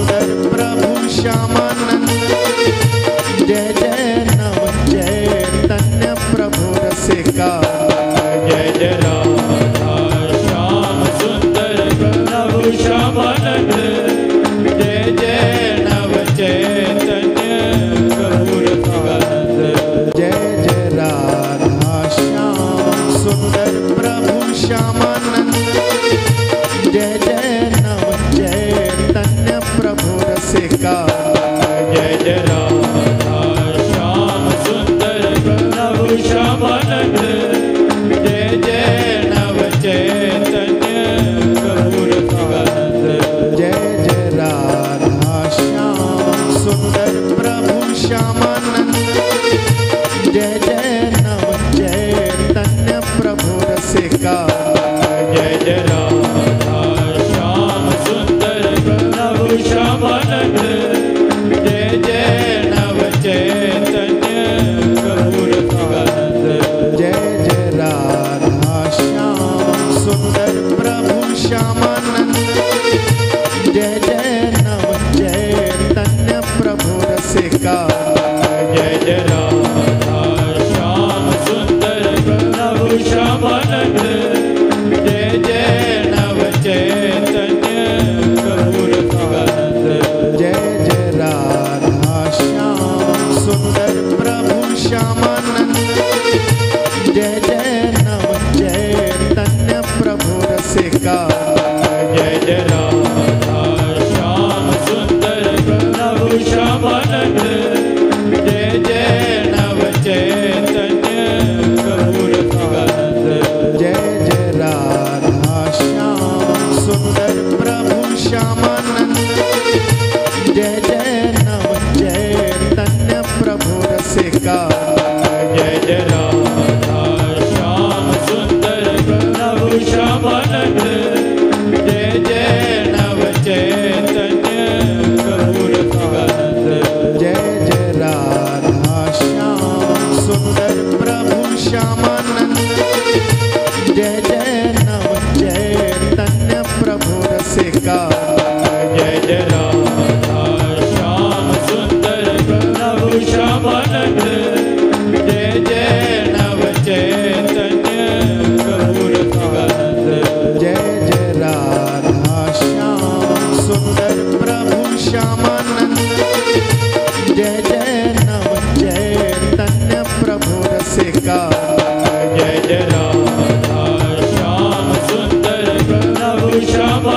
सुंदर प्रभु श्यामानंद। जय जय नव चैतन्य प्रभु रसिका। जय जय राधा श्याम सुंदर प्रभु श्यामानंद। जय जय नव चैतन्य प्रभु रसिकानंद। जय जय राधा श्याम सुंदर प्रभु श्यामानंद। जय जय नव चैतन्य प्रभु रसिका। जय जय राधा श्याम सुंदर प्रभु श्यामानंद। जय जय नव चैतन्य प्रभु रसिकानंद। जय जय राधा श्याम सुंदर प्रभु श्यामानंद। जय जय नव चैतन्य प्रभु रसिका। जय जय राधा श्याम सुंदर प्रभु श्यामानंद। जय जय नव चैतन्य प्रभु रसिकानंद। जय जय राधा श्याम सुंदर प्रभु श्यामानंद। जय जय नव चैतन्य प्रभु रसिका। जय जय राधा श्याम सुंदर प्रभु श्यामानंद। जय जय नव चैतन्य प्रभु रसिकानंद। जय जय राधा श्याम सुंदर प्रभु श्यामानंद। जय जय नव चैतन्य प्रभु रसिका। जय जय राधा श्याम सुंदर प्रभु श्यामानंद। जय जय नव चैतन्य प्रभु रसिकानंद। जय जय राधा श्याम सुंदर प्रभु श्यामानंद। जय जय नव चैतन्य प्रभु रसिका। जय जय राधा श्याम सुंदर प्रभु श्यामानंद। जय जय नव चैतन्य प्रभु रसिकानंद। जय जय राधा श्याम सुंदर प्रभु श्यामानंद। जय जय नव चैतन्य प्रभु रसिका। जय जय राधा श्याम सुंदर प्रभु श्यामानंद। जय जय नव चैतन्य प्रभु रसिकानंद। जय जय राधा श्याम सुंदर प्रभु श्यामानंद। जय जय नव चैतन्य प्रभु रसिका। जय जय राधा श्याम सुंदर प्रभु श्यामानंद।